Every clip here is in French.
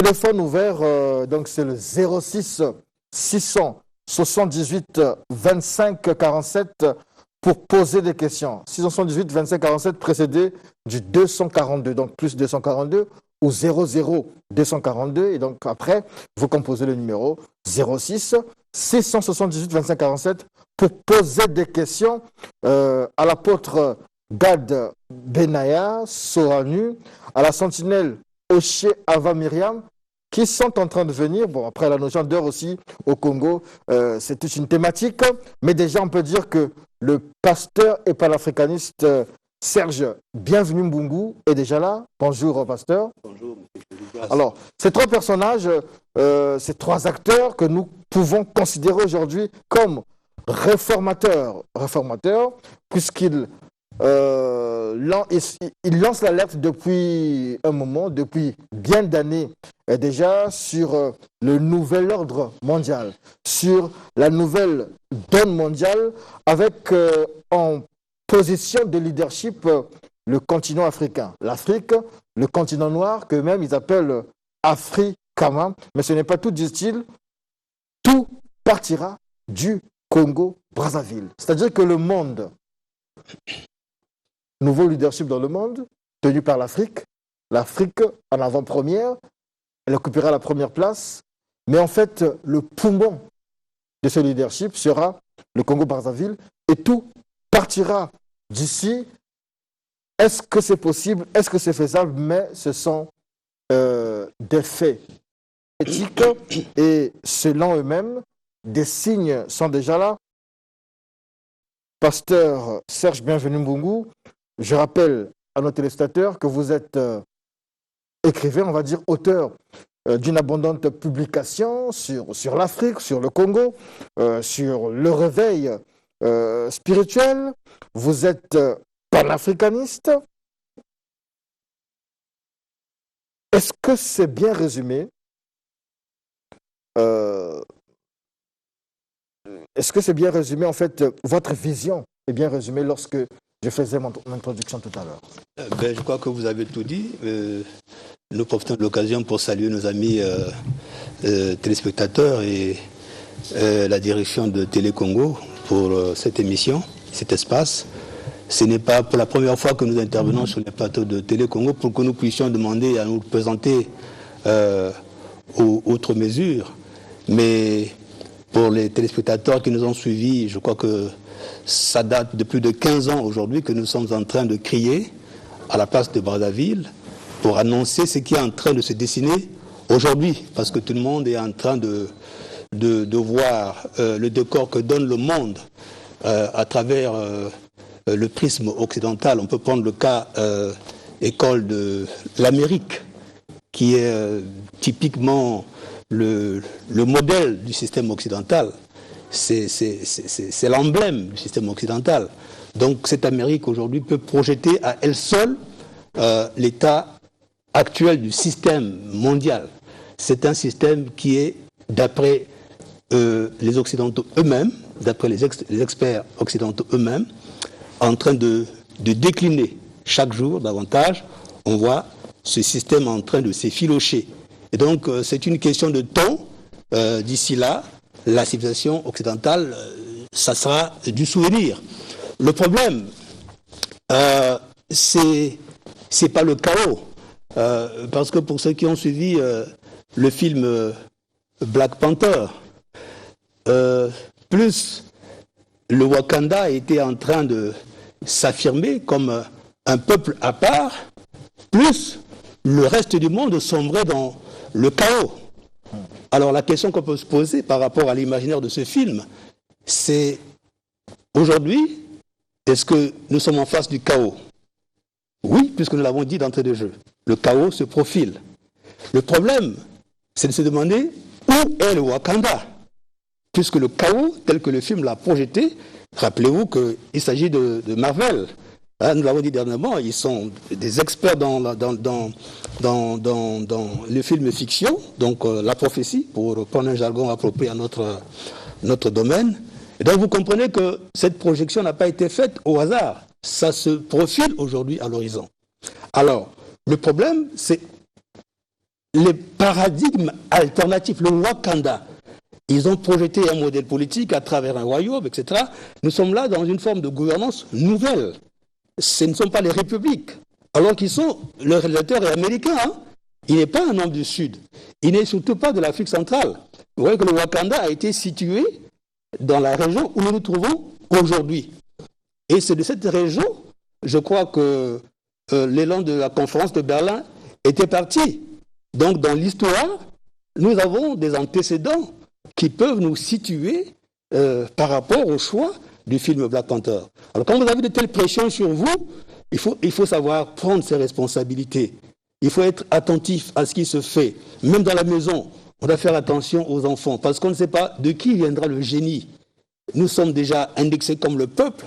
téléphone ouvert, donc c'est le 06 678 25 47 pour poser des questions. 678 25 47 précédé du 242, donc plus 242 ou 00 242. Et donc après, vous composez le numéro 06 678 25 47 pour poser des questions à l'apôtre Gad Benaya Soranu, à la sentinelle Oché Ava Myriam, qui sont en train de venir. Bon, après la notion d'heure aussi au Congo, c'est toute une thématique, mais déjà on peut dire que le pasteur et panafricaniste Serge Bienvenu Mbungu est déjà là. Bonjour pasteur. Bonjour, monsieur. Alors, ces trois personnages, ces trois acteurs que nous pouvons considérer aujourd'hui comme réformateurs, puisqu'ils il lance l'alerte depuis un moment, depuis bien d'années déjà, sur le nouvel ordre mondial, sur la nouvelle donne mondiale, avec en position de leadership le continent africain. L'Afrique, le continent noir, qu'eux-mêmes ils appellent Africama, mais ce n'est pas tout, disent-ils, tout partira du Congo-Brazzaville. C'est-à-dire que le monde, nouveau leadership dans le monde, tenu par l'Afrique. L'Afrique en avant-première, elle occupera la première place. Mais en fait, le poumon de ce leadership sera le Congo-Brazzaville et tout partira d'ici. Est-ce que c'est possible? Est-ce que c'est faisable? Mais ce sont des faits éthiques et selon eux-mêmes, des signes sont déjà là. Pasteur Serge Bienvenu Mbungu, je rappelle à nos téléspectateurs que vous êtes écrivain, on va dire auteur d'une abondante publication sur l'Afrique, sur le Congo, sur le réveil spirituel. Vous êtes panafricaniste. Est-ce que c'est bien résumé? Est-ce que c'est bien résumé, en fait, votre vision est bien résumée lorsque je faisais mon introduction tout à l'heure? Je crois que vous avez tout dit. Nous profitons de l'occasion pour saluer nos amis téléspectateurs et la direction de Télé Congo pour cette émission, cet espace. Ce n'est pas pour la première fois que nous intervenons sur les plateaux de Télé Congo pour que nous puissions demander à nous présenter autres mesures. Mais pour les téléspectateurs qui nous ont suivis, je crois que ça date de plus de 15 ans aujourd'hui que nous sommes en train de crier à la place de Brazzaville pour annoncer ce qui est en train de se dessiner aujourd'hui, parce que tout le monde est en train de voir le décor que donne le monde à travers le prisme occidental. On peut prendre le cas école de l'Amérique, qui est typiquement le modèle du système occidental. C'est l'emblème du système occidental. Donc cette Amérique aujourd'hui peut projeter à elle seule l'état actuel du système mondial. C'est un système qui est, d'après les Occidentaux eux-mêmes, d'après les experts occidentaux eux-mêmes, en train de décliner chaque jour davantage. On voit ce système en train de s'effilocher. Et donc c'est une question de temps. D'ici là, la civilisation occidentale, ça sera du souvenir. Le problème, c'est pas le chaos. Parce que pour ceux qui ont suivi le film Black Panther, plus le Wakanda était en train de s'affirmer comme un peuple à part, plus le reste du monde sombrait dans le chaos. Alors la question qu'on peut se poser par rapport à l'imaginaire de ce film, c'est aujourd'hui, est-ce que nous sommes en face du chaos? Oui, puisque nous l'avons dit d'entrée de jeu. Le chaos se profile. Le problème, c'est de se demander où est le Wakanda? Puisque le chaos, tel que le film l'a projeté, rappelez-vous qu'il s'agit de Marvel. Hein, nous l'avons dit dernièrement, ils sont des experts dans le film fiction, donc la prophétie, pour prendre un jargon approprié à notre domaine. Et donc vous comprenez que cette projection n'a pas été faite au hasard. Ça se profile aujourd'hui à l'horizon. Alors, le problème, c'est les paradigmes alternatifs, le Wakanda. Ils ont projeté un modèle politique à travers un royaume, etc. Nous sommes là dans une forme de gouvernance nouvelle. Ce ne sont pas les républiques. Alors qu'ils sont, le réalisateur est américain, hein. Il n'est pas un homme du Sud. Il n'est surtout pas de l'Afrique centrale. Vous voyez que le Wakanda a été situé dans la région où nous nous trouvons aujourd'hui. Et c'est de cette région, je crois que l'élan de la conférence de Berlin était parti. Donc dans l'histoire, nous avons des antécédents qui peuvent nous situer par rapport au choix du film Black Panther. Alors quand vous avez de telles pressions sur vous, il faut savoir prendre ses responsabilités. Il faut être attentif à ce qui se fait. Même dans la maison, on doit faire attention aux enfants, parce qu'on ne sait pas de qui viendra le génie. Nous sommes déjà indexés comme le peuple.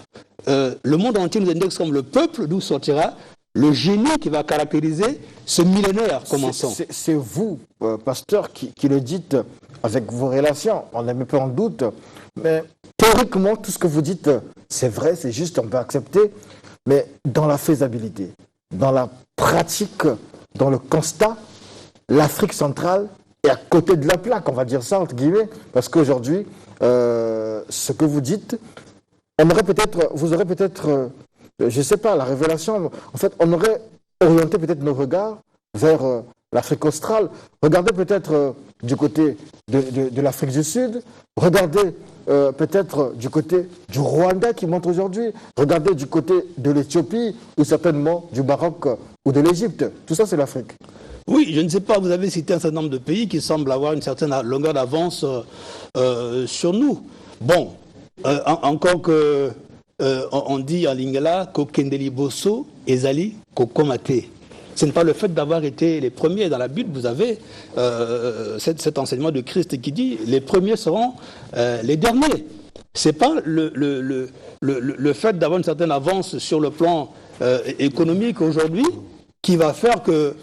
Le monde entier nous indexe comme le peuple, d'où sortira le génie qui va caractériser ce millénaire commençant. C'est vous, pasteur, qui le dites avec vos relations. On n'est même pas en doute. Mais théoriquement, tout ce que vous dites, c'est vrai, c'est juste, on peut accepter. Mais dans la faisabilité, dans la pratique, dans le constat, l'Afrique centrale est à côté de la plaque, on va dire ça entre guillemets, parce qu'aujourd'hui, ce que vous dites, vous aurez peut-être, je ne sais pas, la révélation. En fait, on aurait orienté peut-être nos regards vers l'Afrique australe. Regardez peut-être du côté de l'Afrique du Sud. Regardez peut-être du côté du Rwanda qui montre aujourd'hui. Regardez du côté de l'Éthiopie ou certainement du Maroc ou de l'Égypte. Tout ça, c'est l'Afrique. Oui, je ne sais pas, vous avez cité un certain nombre de pays qui semblent avoir une certaine longueur d'avance sur nous. Bon, encore que on dit en lingala Kokendeli Bosso Ezali Kokomate. Ce n'est pas le fait d'avoir été les premiers. Dans la Bible, vous avez cet enseignement de Christ qui dit les premiers seront les derniers. Ce n'est pas le fait d'avoir une certaine avance sur le plan économique aujourd'hui qui va faire que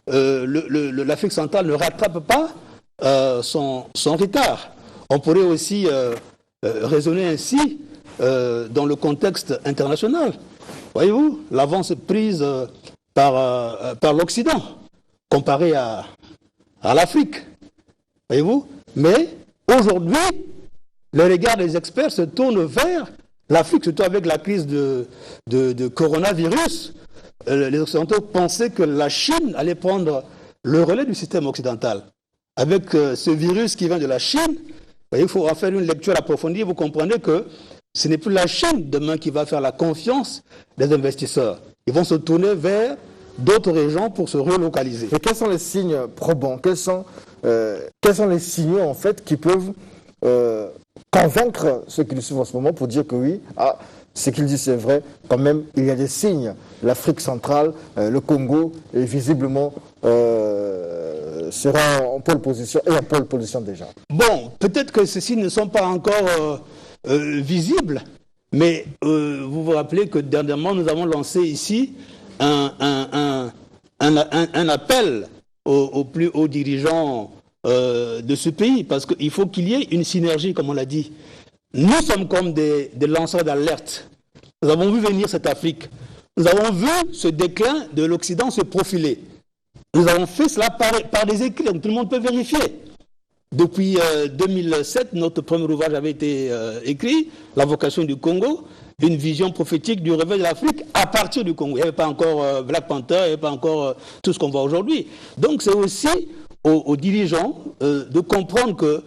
l'Afrique centrale ne rattrape pas son retard. On pourrait aussi raisonner ainsi dans le contexte international. Voyez-vous, l'avance prise par l'Occident comparée à l'Afrique. Voyez-vous, mais aujourd'hui, le regard des experts se tourne vers l'Afrique, surtout avec la crise de coronavirus. Les Occidentaux pensaient que la Chine allait prendre le relais du système occidental. Avec ce virus qui vient de la Chine, il faut en faire une lecture approfondie. Vous comprenez que ce n'est plus la Chine demain qui va faire la confiance des investisseurs. Ils vont se tourner vers d'autres régions pour se relocaliser. Et quels sont les signes probants? Quels sont les signaux en fait qui peuvent convaincre ceux qui le suivent en ce moment pour dire que oui, ce qu'il dit c'est vrai, quand même il y a des signes. L'Afrique centrale, le Congo, et visiblement sera en pole position, et en pole position déjà. Bon, peut-être que ces signes ne sont pas encore visibles, mais vous vous rappelez que dernièrement nous avons lancé ici un appel aux plus hauts dirigeants de ce pays, parce qu'il faut qu'il y ait une synergie, comme on l'a dit. Nous sommes comme des lanceurs d'alerte. Nous avons vu venir cette Afrique. Nous avons vu ce déclin de l'Occident se profiler. Nous avons fait cela par des écrits, donc tout le monde peut vérifier. Depuis 2007, notre premier ouvrage avait été écrit, La vocation du Congo, une vision prophétique du réveil de l'Afrique à partir du Congo. Il n'y avait pas encore Black Panther, il n'y avait pas encore tout ce qu'on voit aujourd'hui. Donc c'est aussi aux dirigeants de comprendre que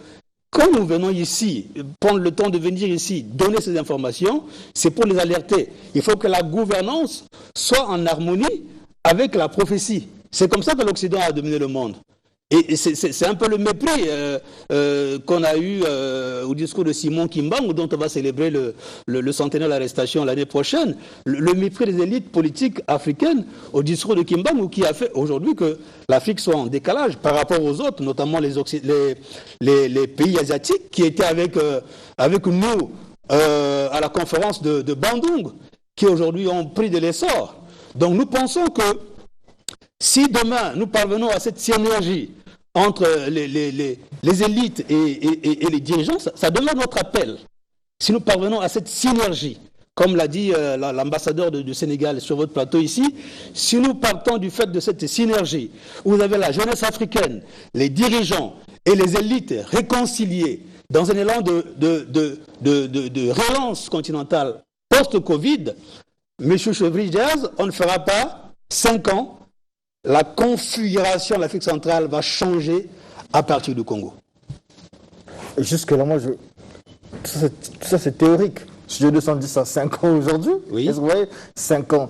quand nous venons ici, prendre le temps de venir ici, donner ces informations, c'est pour les alerter. Il faut que la gouvernance soit en harmonie avec la prophétie. C'est comme ça que l'Occident a dominé le monde. Et c'est un peu le mépris qu'on a eu au discours de Simon Kimbangu, dont on va célébrer le centenaire de l'arrestation l'année prochaine. Le mépris des élites politiques africaines au discours de Kimbangu, qui a fait aujourd'hui que l'Afrique soit en décalage par rapport aux autres, notamment les pays asiatiques qui étaient avec nous à la conférence de Bandung, qui aujourd'hui ont pris de l'essor. Donc nous pensons que si demain nous parvenons à cette synergie entre les élites et les dirigeants, ça demeure notre appel. Si nous parvenons à cette synergie, comme l'a dit l'ambassadeur du Sénégal sur votre plateau ici, si nous partons du fait de cette synergie, où vous avez la jeunesse africaine, les dirigeants et les élites réconciliés dans un élan de relance continentale post-Covid, M. Chevry-Diaz, on ne fera pas 5 ans, la configuration de l'Afrique centrale va changer à partir du Congo. Jusque-là, moi, tout ça c'est théorique. Studio 210 à 5 ans aujourd'hui. Oui. Est-ce que vous voyez, 5 ans,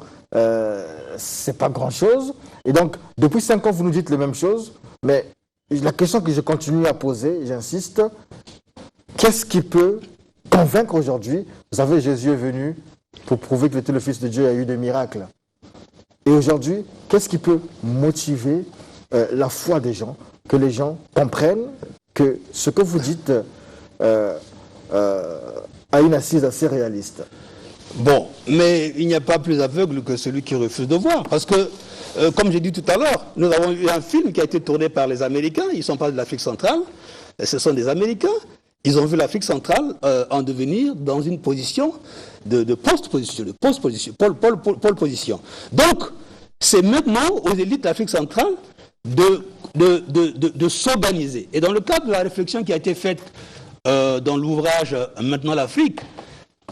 c'est pas grand-chose. Et donc, depuis 5 ans, vous nous dites les mêmes choses. Mais la question que je continue à poser, j'insiste, qu'est-ce qui peut convaincre aujourd'hui? Vous savez, Jésus est venu pour prouver qu'il était le Fils de Dieu et a eu des miracles. Et aujourd'hui, qu'est-ce qui peut motiver la foi des gens, que les gens comprennent que ce que vous dites a une assise assez réaliste? Bon, mais il n'y a pas plus aveugle que celui qui refuse de voir. Parce que, comme j'ai dit tout à l'heure, nous avons eu un film qui a été tourné par les Américains. Ils ne sont pas de l'Afrique centrale. Ce sont des Américains. Ils ont vu l'Afrique centrale en devenir dans une position de post-position, pole position. Donc, c'est maintenant aux élites de l'Afrique centrale de s'organiser. Et dans le cadre de la réflexion qui a été faite dans l'ouvrage Maintenant l'Afrique,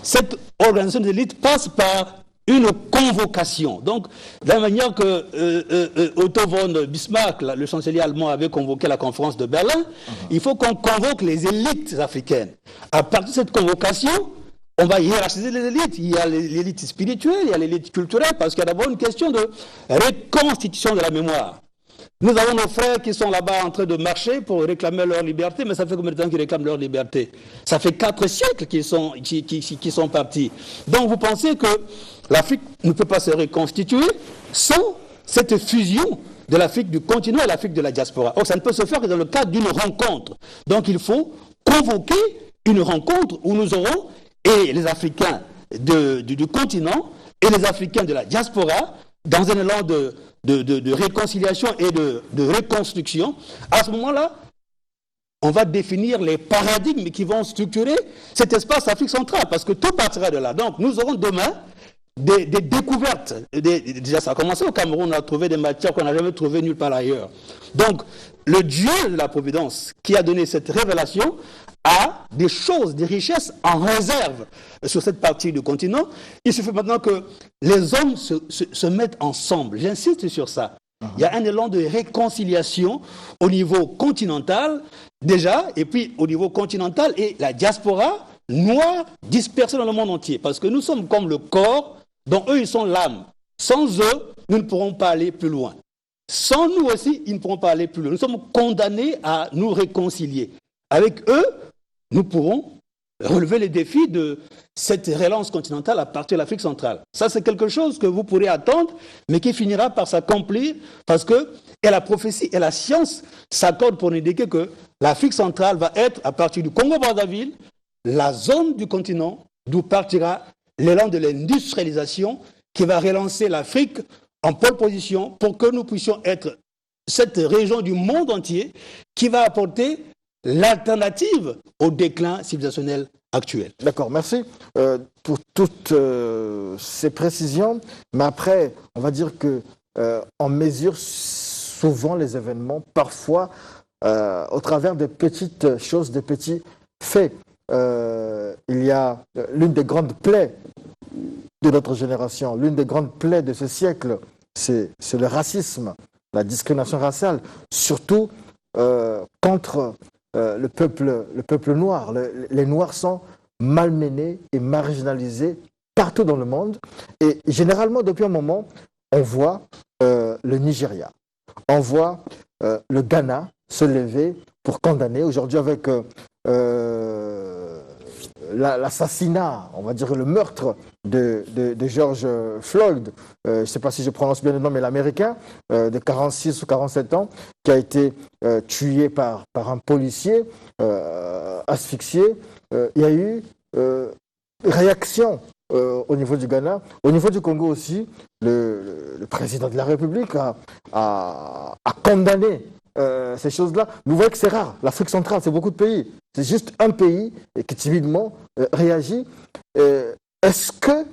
cette organisation des élites passe par une convocation. Donc, de la manière que Otto von Bismarck, le chancelier allemand, avait convoqué la conférence de Berlin, il faut qu'on convoque les élites africaines. À partir de cette convocation, on va hiérarchiser les élites. Il y a l'élite spirituelle, il y a l'élite culturelle, parce qu'il y a d'abord une question de reconstitution de la mémoire. Nous avons nos frères qui sont là-bas en train de marcher pour réclamer leur liberté, mais ça fait combien de temps qu'ils réclament leur liberté? Ça fait 4 siècles qu'ils sont partis. Donc vous pensez que l'Afrique ne peut pas se reconstituer sans cette fusion de l'Afrique du continent et l'Afrique de la diaspora. Or, ça ne peut se faire que dans le cadre d'une rencontre. Donc il faut convoquer une rencontre où nous aurons et les Africains du continent et les Africains de la diaspora dans un élan de réconciliation et de reconstruction. À ce moment-là, on va définir les paradigmes qui vont structurer cet espace Afrique centrale, parce que tout partira de là. Donc, nous aurons demain des découvertes. Déjà, ça a commencé au Cameroun, on a trouvé des matières qu'on n'a jamais trouvées nulle part ailleurs. Donc, le Dieu de la Providence qui a donné cette révélation a des choses, des richesses en réserve sur cette partie du continent. Il suffit maintenant que les hommes se mettent ensemble. J'insiste sur ça. Il y a un élan de réconciliation au niveau continental, déjà, et puis au niveau continental, et la diaspora noire dispersée dans le monde entier. Parce que nous sommes comme le corps, dont eux, ils sont l'âme. Sans eux, nous ne pourrons pas aller plus loin. Sans nous aussi, ils ne pourront pas aller plus loin. Nous sommes condamnés à nous réconcilier. Avec eux, nous pourrons relever les défis de cette relance continentale à partir de l'Afrique centrale. Ça, c'est quelque chose que vous pourrez attendre, mais qui finira par s'accomplir parce que et la prophétie et la science s'accordent pour indiquer que l'Afrique centrale va être, à partir du Congo-Brazzaville, la zone du continent d'où partira l'élan de l'industrialisation qui va relancer l'Afrique en pole position pour que nous puissions être cette région du monde entier qui va apporter l'alternative au déclin civilisationnel actuel. D'accord, merci pour toutes ces précisions. Mais après, on va dire que on mesure souvent les événements, parfois au travers de petites choses, de petits faits. Il y a l'une des grandes plaies de notre génération, l'une des grandes plaies de ce siècle, c'est le racisme, la discrimination raciale, surtout contre le peuple noir. Les Noirs sont malmenés et marginalisés partout dans le monde. Et généralement, depuis un moment, on voit le Nigeria, on voit le Ghana se lever pour condamner. Aujourd'hui, avec l'assassinat, on va dire le meurtre de George Floyd, je ne sais pas si je prononce bien le nom, mais l'Américain de 46 ou 47 ans, qui a été tué par un policier, asphyxié. Il y a eu réaction au niveau du Ghana. Au niveau du Congo aussi, le président de la République a condamné ces choses-là. Vous voyez que c'est rare. L'Afrique centrale, c'est beaucoup de pays. C'est juste un pays qui timidement réagit. est-ce que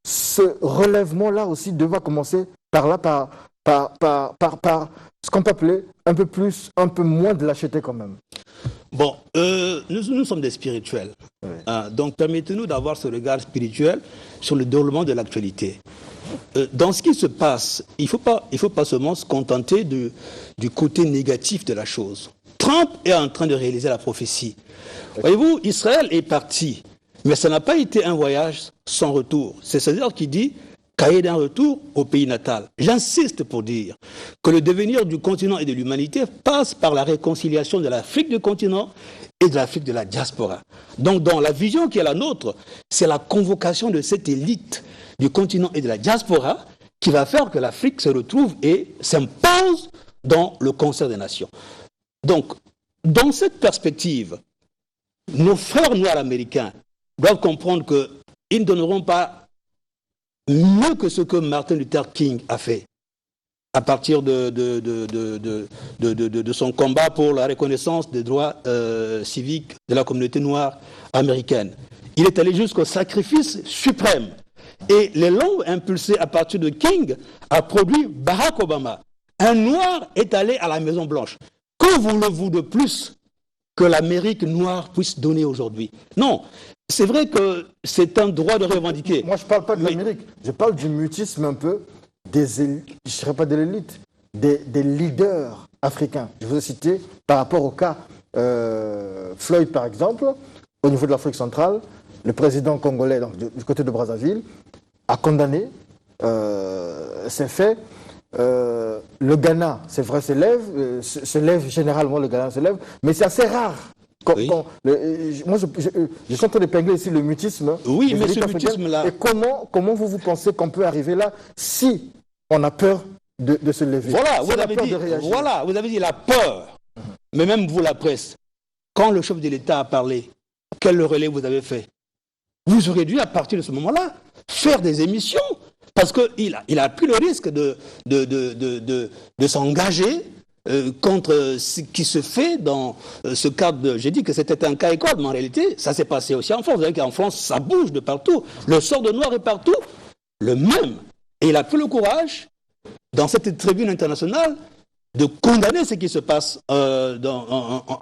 ce relèvement-là aussi devra commencer par là, par ce qu'on peut appeler un peu moins de lâcheté quand même? Bon, nous sommes des spirituels. Oui. Donc permettez-nous d'avoir ce regard spirituel sur le déroulement de l'actualité. Dans ce qui se passe, il faut pas seulement se contenter du côté négatif de la chose. Trump est en train de réaliser la prophétie. Voyez-vous, Israël est parti, mais ça n'a pas été un voyage sans retour. C'est César qui dit cahier d'un retour au pays natal. J'insiste pour dire que le devenir du continent et de l'humanité passe par la réconciliation de l'Afrique du continent et de l'Afrique de la diaspora. Donc dans la vision qui est la nôtre, c'est la convocation de cette élite du continent et de la diaspora qui va faire que l'Afrique se retrouve et s'impose dans le concert des nations. Donc, dans cette perspective, nos frères noirs américains doivent comprendre qu'ils ne donneront pas mieux que ce que Martin Luther King a fait à partir de son combat pour la reconnaissance des droits civiques de la communauté noire américaine. Il est allé jusqu'au sacrifice suprême. Et l'élan impulsé à partir de King a produit Barack Obama. Un noir est allé à la Maison-Blanche. Que voulez-vous de plus que l'Amérique noire puisse donner aujourd'hui? Non, c'est vrai que c'est un droit de revendiquer. Moi, je ne parle pas de l'Amérique. Je parle du mutisme un peu je ne dirais pas de l'élite, des leaders africains. Je vous ai cité par rapport au cas Floyd, par exemple, au niveau de l'Afrique centrale, le président congolais, donc, du côté de Brazzaville, a condamné ces faits. Le Ghana, c'est vrai, se lève généralement, le Ghana se lève, mais c'est assez rare. Oui. Moi, je suis en train d'épingler ici le mutisme. Oui, mais ce mutisme-là... Et comment vous pensez qu'on peut arriver là si on a peur de se lever? Voilà, vous avez dit la peur. Mais même vous, la presse, quand le chef de l'État a parlé, quel relais vous avez fait? Vous aurez dû, à partir de ce moment-là, faire des émissions. Parce qu'il a pris le risque de s'engager contre ce qui se fait dans ce cadre. J'ai dit que c'était un cas école, mais en réalité, ça s'est passé aussi en France. Vous savez qu'en France, ça bouge de partout. Le sort de noir est partout, le même. Et il a pris le courage, dans cette tribune internationale, de condamner ce qui se passe en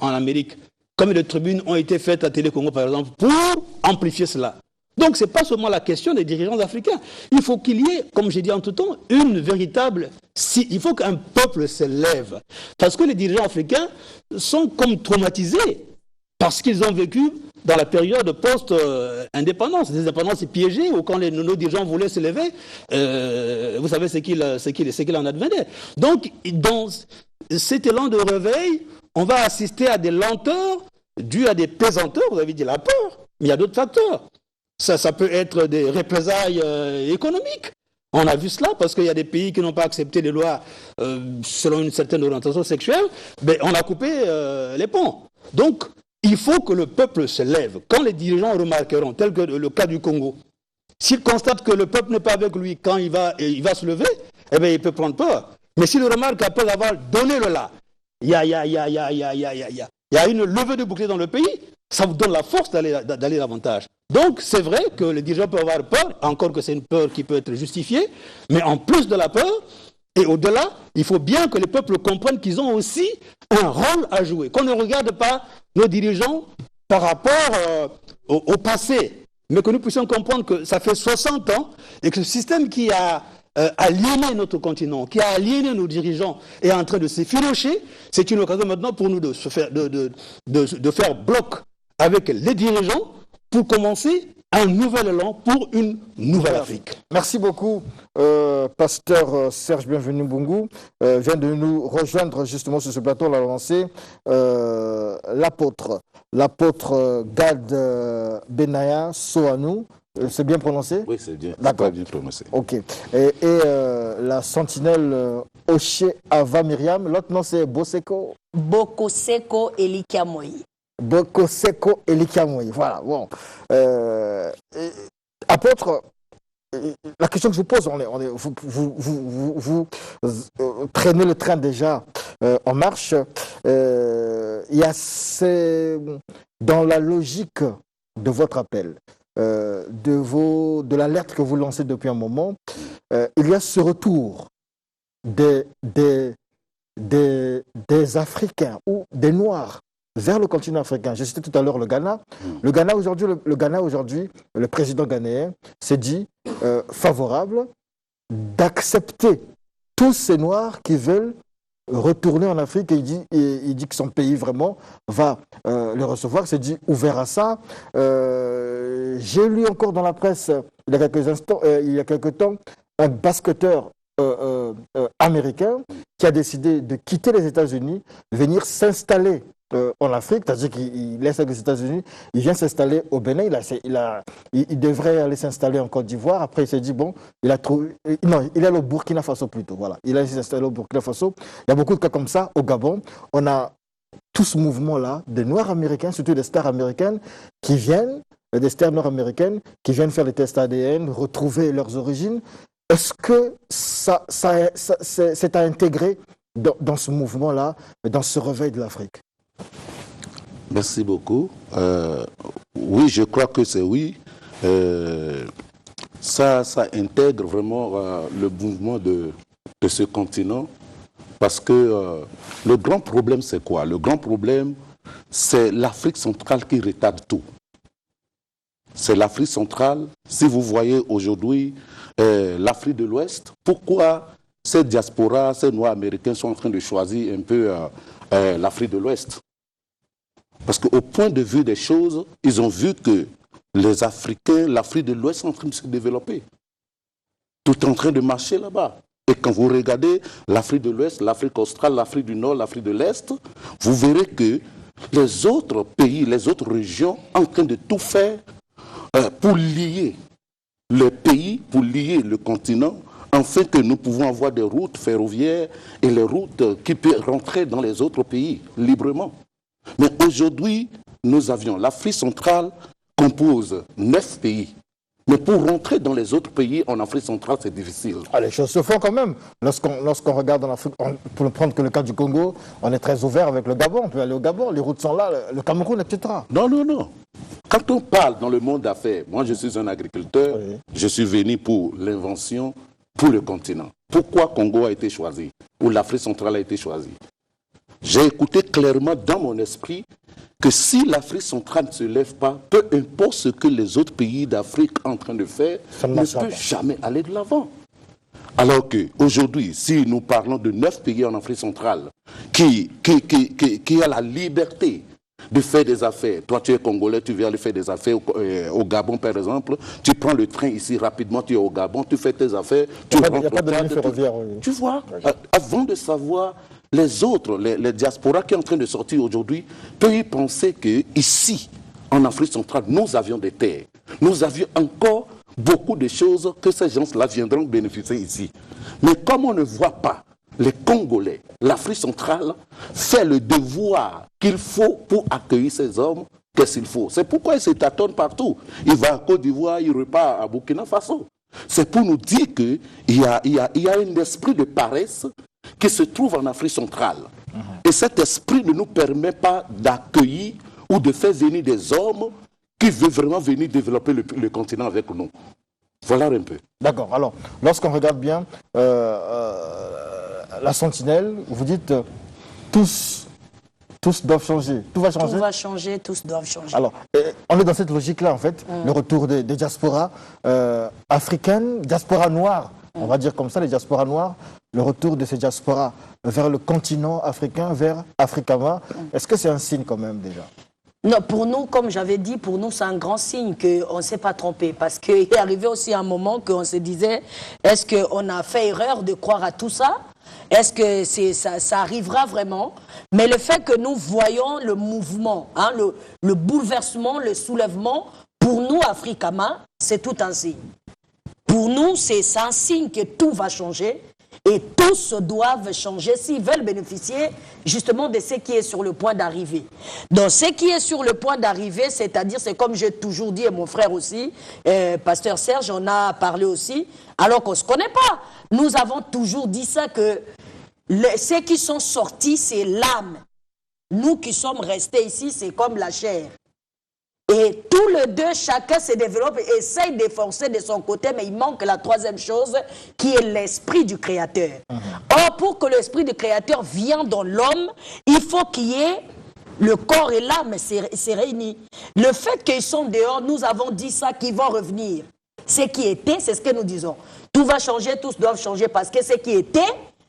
Amérique. Comme des tribunes ont été faites à Télé Congo, par exemple, pour amplifier cela. Donc, ce n'est pas seulement la question des dirigeants africains. Il faut qu'il y ait, comme j'ai dit en tout temps, une véritable... Il faut qu'un peuple se lève. Parce que les dirigeants africains sont comme traumatisés parce qu'ils ont vécu dans la période post-indépendance. Des indépendances piégées où quand nos dirigeants voulaient se lever, vous savez ce qu'il en advenait. Donc, dans cet élan de réveil, on va assister à des lenteurs dues à des pesanteurs. Vous avez dit la peur, mais il y a d'autres facteurs. Ça peut être des représailles économiques. On a vu cela parce qu'il y a des pays qui n'ont pas accepté les lois selon une certaine orientation sexuelle. Mais on a coupé les ponts. Donc, il faut que le peuple se lève. Quand les dirigeants remarqueront, tel que le cas du Congo, s'ils constatent que le peuple n'est pas avec lui quand il va se lever, eh bien, il peut prendre peur. Mais s'il remarque qu'après avoir donné le là, il y a une levée de bouclier dans le pays, ça vous donne la force d'aller davantage. Donc, c'est vrai que les dirigeants peuvent avoir peur, encore que c'est une peur qui peut être justifiée, mais en plus de la peur, et au-delà, il faut bien que les peuples comprennent qu'ils ont aussi un rôle à jouer. Qu'on ne regarde pas nos dirigeants par rapport au passé, mais que nous puissions comprendre que ça fait 60 ans et que ce système qui a aliéné notre continent, qui a aliéné nos dirigeants est en train de s'effilocher. C'est une occasion maintenant pour nous de faire bloc avec les dirigeants pour commencer un nouvel élan pour une nouvelle Afrique. Merci beaucoup, pasteur Serge Bienvenu Mbungu. Vient de nous rejoindre justement sur ce plateau, on l'a lancé, l'apôtre Gad Benaya Soanou. C'est bien prononcé? Oui, c'est bien. D'accord. Bien prononcé. Ok. Et la sentinelle Oche Ava Myriam, l'autre nom c'est Boseko. Bokoseko Elikiamoyi. Bokoseko Elikiamoyi. Voilà. Bon. Apôtre, la question que je vous pose, vous traînez le train déjà en marche. Il y a dans la logique de votre appel. de l'alerte que vous lancez depuis un moment, il y a ce retour des Africains ou des Noirs vers le continent africain. J'ai cité tout à l'heure le Ghana. Le Ghana aujourd'hui, le président ghanéen s'est dit favorable d'accepter tous ces Noirs qui veulent retourner en Afrique. Et il dit que son pays vraiment va les recevoir. Il s'est dit ouvert à ça. J'ai lu encore dans la presse il y a quelques temps un basketteur américain qui a décidé de quitter les États-Unis, venir s'installer en Afrique, c'est-à-dire qu'il laisse les États-Unis, il vient s'installer au Bénin, il devrait aller s'installer en Côte d'Ivoire. Après, il s'est dit, bon, il est allé au Burkina Faso plutôt, voilà. Il a s'installé au Burkina Faso. Il y a beaucoup de cas comme ça au Gabon. On a tout ce mouvement-là, des Noirs américains, surtout des stars américaines, qui viennent, des stars nord-américaines, qui viennent faire les tests ADN, retrouver leurs origines. Est-ce que c'est à intégrer dans ce mouvement-là, dans ce réveil de l'Afrique? Merci beaucoup. Oui, je crois que c'est oui. Ça intègre vraiment le mouvement de ce continent. Parce que le grand problème, c'est quoi? Le grand problème, c'est l'Afrique centrale qui retarde tout. C'est l'Afrique centrale. Si vous voyez aujourd'hui l'Afrique de l'Ouest, pourquoi ces diasporas, ces Noirs américains sont en train de choisir un peu l'Afrique de l'Ouest? Parce qu'au point de vue des choses, ils ont vu que les Africains, l'Afrique de l'Ouest sont en train de se développer. Tout est en train de marcher là-bas. Et quand vous regardez l'Afrique de l'Ouest, l'Afrique australe, l'Afrique du Nord, l'Afrique de l'Est, vous verrez que les autres pays, les autres régions sont en train de tout faire pour lier le pays, pour lier le continent, afin que nous pouvons avoir des routes ferroviaires et les routes qui peuvent rentrer dans les autres pays librement. Mais aujourd'hui, nous avions l'Afrique centrale compose 9 pays. Mais pour rentrer dans les autres pays en Afrique centrale, c'est difficile. Ah, les choses se font quand même. Lorsqu'on regarde en Afrique, pour ne prendre que le cas du Congo, on est très ouvert avec le Gabon. On peut aller au Gabon, les routes sont là, le Cameroun, etc. Non, non, non. Quand on parle dans le monde d'affaires, moi je suis un agriculteur, oui. Je suis venu pour l'invention, pour le continent. Pourquoi Congo a été choisi? Ou l'Afrique centrale a été choisie? J'ai écouté clairement dans mon esprit que si l'Afrique centrale ne se lève pas, peu importe ce que les autres pays d'Afrique sont en train de faire, ne peut jamais aller de l'avant. Alors qu'aujourd'hui, si nous parlons de 9 pays en Afrique centrale qui a la liberté de faire des affaires. Toi, tu es Congolais, tu viens aller faire des affaires au Gabon, par exemple. Tu prends le train ici rapidement, tu es au Gabon, tu fais tes affaires. Il n'y a pas de ligne ferroviaire. Tu vois, avant de savoir... Les autres, les diasporas qui sont en train de sortir aujourd'hui, peuvent y penser qu'ici, en Afrique centrale, nous avions des terres. Nous avions encore beaucoup de choses que ces gens-là viendront bénéficier ici. Mais comme on ne voit pas les Congolais, l'Afrique centrale fait le devoir qu'il faut pour accueillir ces hommes, qu'est-ce qu'il faut? C'est pourquoi ils se tâtonnent partout. Il va à Côte d'Ivoire, il repart à Burkina Faso. C'est pour nous dire qu'il y a un esprit de paresse qui se trouve en Afrique centrale. Et cet esprit ne nous permet pas d'accueillir ou de faire venir des hommes qui veulent vraiment venir développer le continent avec nous. Voilà un peu. D'accord. Alors, lorsqu'on regarde bien la sentinelle, vous dites tous doivent changer. Tout va changer. Tout va changer, tous doivent changer. Alors, on est dans cette logique-là, en fait. Le retour des diasporas africaines, diaspora noire, on va dire comme ça, les diasporas noirs, le retour de ces diasporas vers le continent africain, vers Africama. Est-ce que c'est un signe quand même déjà? Non, pour nous, comme j'avais dit, pour nous, c'est un grand signe qu'on ne s'est pas trompé. Parce qu'il est arrivé aussi un moment qu'on se disait, est-ce qu'on a fait erreur de croire à tout ça? Est-ce que ça arrivera vraiment? Mais le fait que nous voyons le mouvement, hein, le bouleversement, le soulèvement, pour nous, Africama, c'est tout un signe. Pour nous, c'est un signe que tout va changer. Et tous doivent changer s'ils veulent bénéficier justement de ce qui est sur le point d'arriver. Donc ce qui est sur le point d'arriver, c'est-à-dire, c'est comme j'ai toujours dit, et mon frère aussi, pasteur Serge, on a parlé aussi, alors qu'on ne se connaît pas. Nous avons toujours dit ça, que ceux qui sont sortis, c'est l'âme. Nous qui sommes restés ici, c'est comme la chair. Et tous les deux, chacun se développe et essaye d'efforcer de son côté, mais il manque la troisième chose, qui est l'esprit du Créateur. Or, pour que l'esprit du Créateur vienne dans l'homme, il faut qu'il y ait le corps et l'âme c'est réuni. Le fait qu'ils sont dehors, nous avons dit ça, qu'ils vont revenir. Ce qui était, c'est ce que nous disons. Tout va changer, tous doivent changer, parce que ce qui était,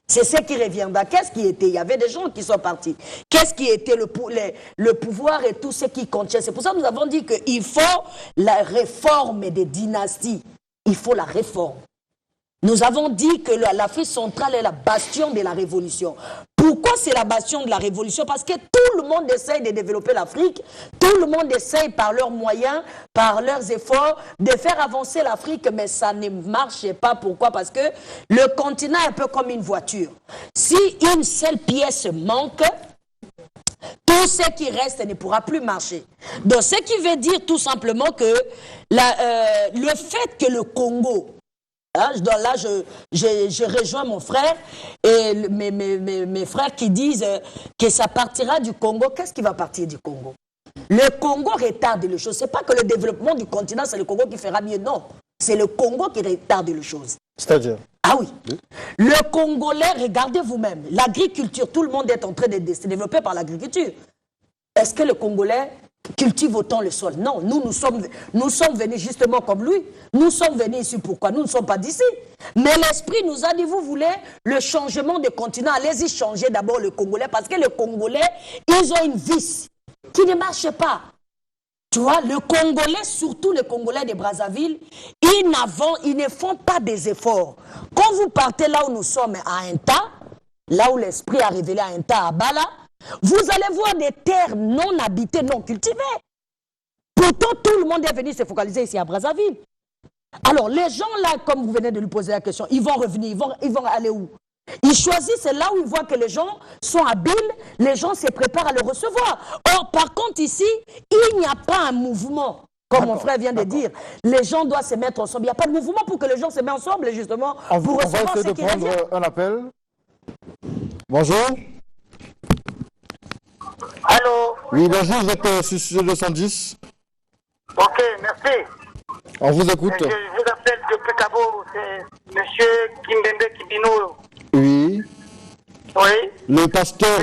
c'est ce qui reviendra. Qu'est-ce qui était? Il y avait des gens qui sont partis. Qu'est-ce qui était le pouvoir et tout ce qui contient? C'est pour ça que nous avons dit qu'il faut la réforme des dynasties. Il faut la réforme. Nous avons dit que l'Afrique centrale est la bastion de la révolution. Pourquoi c'est la bastion de la révolution? Parce que tout le monde essaye de développer l'Afrique, tout le monde essaye par leurs moyens, par leurs efforts, de faire avancer l'Afrique, mais ça ne marche pas. Pourquoi? Parce que le continent est un peu comme une voiture. Si une seule pièce manque, tout ce qui reste ne pourra plus marcher. Donc, ce qui veut dire tout simplement que le fait que le Congo... Là, je rejoins mon frère et mes frères qui disent que ça partira du Congo. Qu'est-ce qui va partir du Congo? Le Congo retarde les choses. Ce n'est pas que le développement du continent, c'est le Congo qui fera mieux. Non, c'est le Congo qui retarde les choses. C'est-à-dire? Ah oui. Le Congolais, regardez vous-même, l'agriculture, tout le monde est en train de se développer par l'agriculture. Est-ce que le Congolais cultive autant le sol? Non, nous sommes venus justement comme lui. Nous sommes venus ici pourquoi? Nous ne sommes pas d'ici. Mais l'esprit nous a dit, vous voulez le changement de continent, allez-y changer d'abord le Congolais, parce que les Congolais, ils ont une vis qui ne marche pas. Tu vois, le Congolais, surtout les Congolais de Brazzaville, ils ne font pas des efforts. Quand vous partez là où nous sommes à Inta, là où l'esprit a révélé à Inta, à Bala, vous allez voir des terres non habitées, non cultivées. Pourtant, tout le monde est venu se focaliser ici à Brazzaville. Alors, les gens là, comme vous venez de lui poser la question, ils vont revenir, ils vont aller où? Ils choisissent là où ils voient que les gens sont habiles, les gens se préparent à le recevoir. Or, par contre, ici, il n'y a pas un mouvement. Comme mon frère vient de dire, les gens doivent se mettre ensemble. Il n'y a pas de mouvement pour que les gens se mettent ensemble, justement, pour recevoir ce qui revient. On va essayer de prendre un appel. Bonjour. Allô? Oui, bonjour, vous êtes sur 210. Ok, merci. On vous écoute. Je vous appelle depuis Cabo, c'est M. Kimbembe Kibino. Oui. Oui. Le pasteur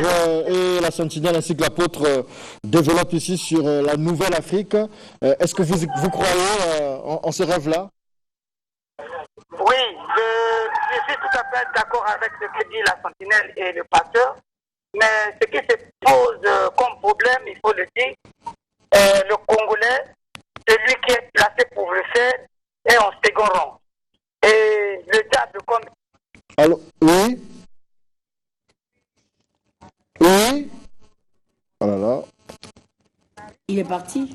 et la sentinelle ainsi que l'apôtre développent ici sur la nouvelle Afrique. Est-ce que vous croyez en ce rêve-là? Oui, je suis tout à fait d'accord avec ce que dit la sentinelle et le pasteur. Mais ce qui se pose comme problème, il faut le dire, le Congolais, celui qui est placé pour le faire, est en second rang. Et le diable comme... Alors, oui. Oui. Oh là là. Il est parti.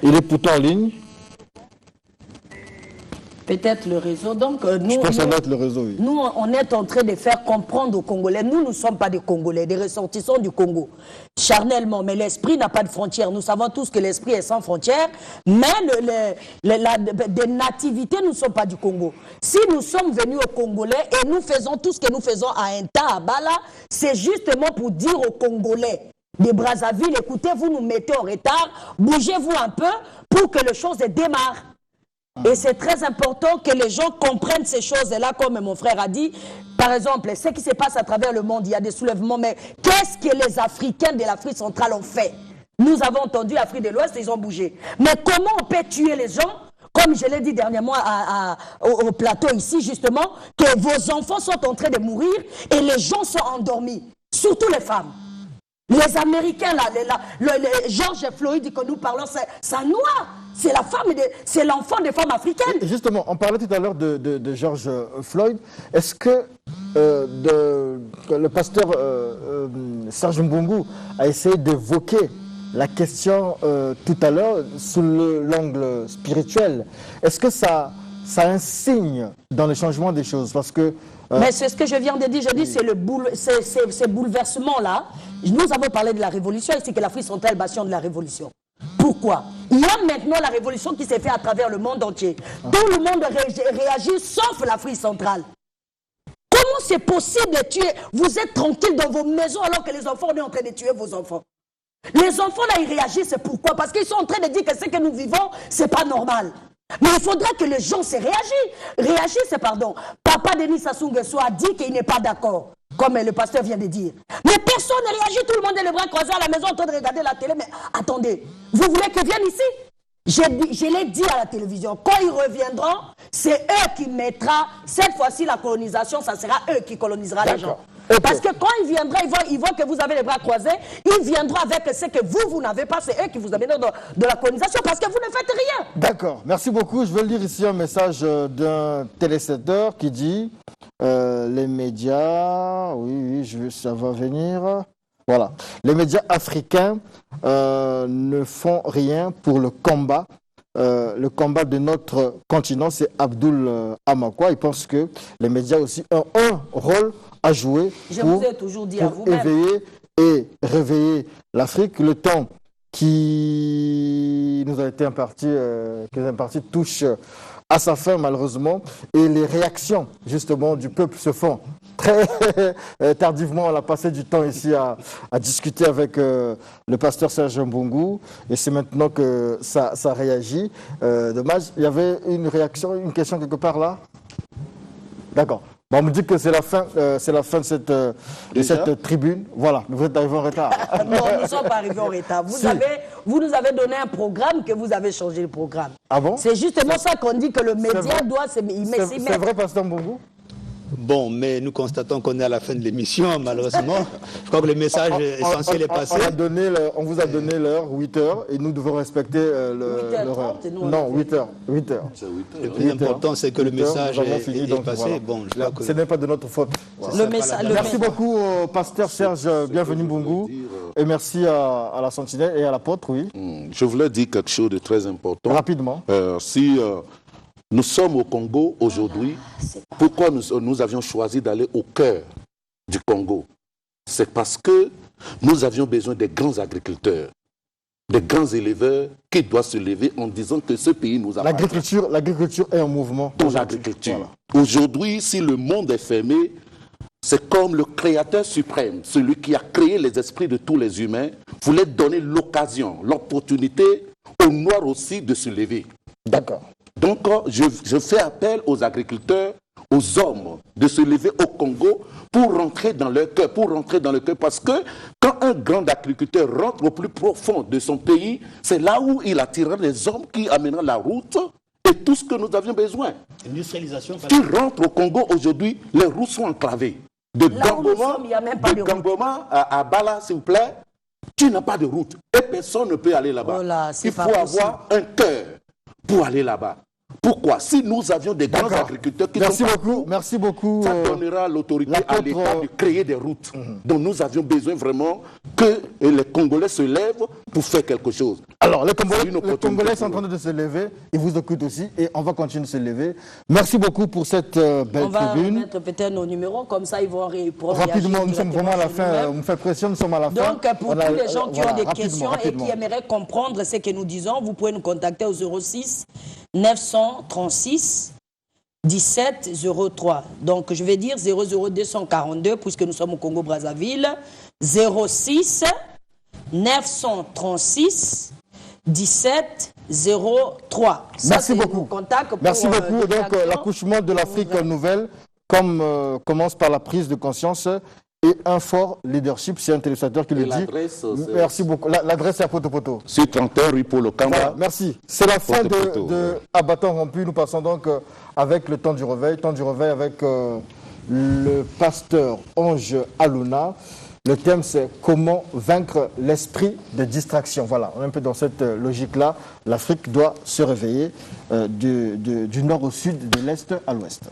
Il est pourtant en ligne. Peut-être le réseau. Donc, nous, je pense que ça doit être le réseau, oui. Nous, on est en train de faire comprendre aux Congolais. Nous ne sommes pas des Congolais, des ressortissants du Congo. Charnellement, mais l'esprit n'a pas de frontières. Nous savons tous que l'esprit est sans frontières, mais des nativités, nous ne sommes pas du Congo. Si nous sommes venus aux Congolais et nous faisons tout ce que nous faisons à Inta, à Bala, c'est justement pour dire aux Congolais de Brazzaville, écoutez, vous nous mettez en retard, bougez-vous un peu pour que les choses démarrent. Et c'est très important que les gens comprennent ces choses-là, comme mon frère a dit. Par exemple, ce qui se passe à travers le monde, il y a des soulèvements, mais qu'est-ce que les Africains de l'Afrique centrale ont fait? Nous avons entendu l'Afrique de l'Ouest, ils ont bougé. Mais comment on peut tuer les gens, comme je l'ai dit dernièrement au plateau ici, justement, que vos enfants sont en train de mourir et les gens sont endormis, surtout les femmes. Les Américains, là, George Floyd que nous parlons, c'est un noir. C'est la femme, c'est l'enfant des femmes africaines. Et justement, on parlait tout à l'heure de George Floyd. Est-ce que le pasteur Serge Mbungu a essayé d'évoquer la question tout à l'heure sous l'angle spirituel? Est-ce que ça a un signe dans le changement des choses? Parce que mais c'est ce que je viens de dire. Je dis ces bouleversements-là. Nous avons parlé de la révolution ici, que l'Afrique centrale est bastion de la révolution. Pourquoi? Il y a maintenant la révolution qui s'est faite à travers le monde entier. Tout le monde réagit, sauf l'Afrique centrale. Comment c'est possible de tuer? Vous êtes tranquille dans vos maisons alors que les enfants sont en train de tuer vos enfants. Les enfants là, ils réagissent, pourquoi? Parce qu'ils sont en train de dire que ce que nous vivons, c'est pas normal. Mais il faudrait que les gens se réagissent, pardon. Papa Denis Sassou Nguesso a dit qu'il n'est pas d'accord, comme le pasteur vient de dire. Mais personne ne réagit, tout le monde est les bras croisés à la maison en train de regarder la télé. Mais attendez, vous voulez qu'ils viennent ici? Je l'ai dit à la télévision, quand ils reviendront, c'est eux qui mettront, cette fois-ci la colonisation, ça sera eux qui colonisera les gens. Okay. Parce que quand ils viendront, ils voient que vous avez les bras croisés, ils viendront avec ce que vous n'avez pas, c'est eux qui vous amèneront de la colonisation parce que vous ne faites rien. D'accord, merci beaucoup. Je vais lire ici un message d'un téléspectateur qui dit les médias, ça va venir. Voilà, les médias africains ne font rien pour le combat. Le combat de notre continent, c'est Abdoul Amakwa. Il pense que les médias aussi ont un rôle à jouer pour éveiller et réveiller l'Afrique. Le temps qui nous a été imparti, touche à sa fin malheureusement, et les réactions justement du peuple se font très tardivement. On a passé du temps ici à discuter avec le pasteur Serge Mbungu, et c'est maintenant que ça réagit. Dommage, il y avait une réaction, une question quelque part là. D'accord. Bon, on me dit que c'est la fin de cette tribune. Voilà, vous êtes arrivé en retard. Non, nous ne sommes pas arrivés en retard. Vous nous avez donné un programme que vous avez changé le programme. Ah bon? C'est justement ça qu'on dit que le média doit s'y mettre. C'est vrai, pasteur Mbungu? Bon, mais nous constatons qu'on est à la fin de l'émission, malheureusement. Je crois que le message essentiel est passé. On vous a donné l'heure, 8h, et nous devons respecter l'heure. Non, 8h. 8h. Le plus important, c'est que le message est passé. Voilà. Bon, ce n'est pas de notre faute. Voilà. Merci beaucoup au pasteur Serge, bienvenue Mbungu, et merci à la Sentinelle et à l'apôtre, oui. Je voulais dire quelque chose de très important. Rapidement. Nous sommes au Congo aujourd'hui. Pourquoi nous avions choisi d'aller au cœur du Congo? C'est parce que nous avions besoin des grands agriculteurs, des grands éleveurs qui doivent se lever en disant que ce pays nous appartient. L'agriculture est en mouvement. Pour l'agriculture. Voilà. Aujourd'hui, si le monde est fermé, c'est comme le Créateur suprême, celui qui a créé les esprits de tous les humains, voulait donner l'occasion, l'opportunité aux Noirs aussi de se lever. D'accord. Donc, je fais appel aux agriculteurs, aux hommes, de se lever au Congo pour rentrer dans leur cœur, parce que quand un grand agriculteur rentre au plus profond de son pays, c'est là où il attirera les hommes qui amèneront la route et tout ce que nous avions besoin. Industrialisation. Tu rentres au Congo aujourd'hui, les routes sont enclavées. De Gamboma à Bala, s'il vous plaît, tu n'as pas de route et personne ne peut aller là-bas. Il faut avoir un cœur pour aller là-bas. Pourquoi? Si nous avions des grands agriculteurs qui Merci beaucoup. Ça donnera l'autorité à l'État de créer des routes. Donc nous avions besoin vraiment que les Congolais se lèvent pour faire quelque chose. Alors, les Congolais sont en train de se lever, ils vous écoutent aussi, et on va continuer de se lever. Merci beaucoup pour cette belle tribune. On va mettre peut-être nos numéros, comme ça ils vont répondre. Rapidement, nous sommes vraiment à la fin, on me fait pression, nous sommes à la fin. Donc, pour tous les gens qui ont des questions et qui aimeraient comprendre ce que nous disons, vous pouvez nous contacter au 06 936 17 03. Donc, je vais dire 00242, puisque nous sommes au Congo-Brazzaville. 06 936 17 03. Merci beaucoup. Merci beaucoup. Donc, l'accouchement de l'Afrique nouvelle commence par la prise de conscience et un fort leadership. C'est un téléspectateur qui le dit. Merci beaucoup. L'adresse est à Poto. C'est 31 rue Paul Okamba. Voilà, merci. C'est la fin de À bâton rompu. Nous passons donc avec le temps du réveil. Temps du réveil avec le pasteur Ange Aluna. Le thème, c'est comment vaincre l'esprit de distraction. Voilà, on est un peu dans cette logique-là. L'Afrique doit se réveiller du nord au sud, de l'est à l'ouest.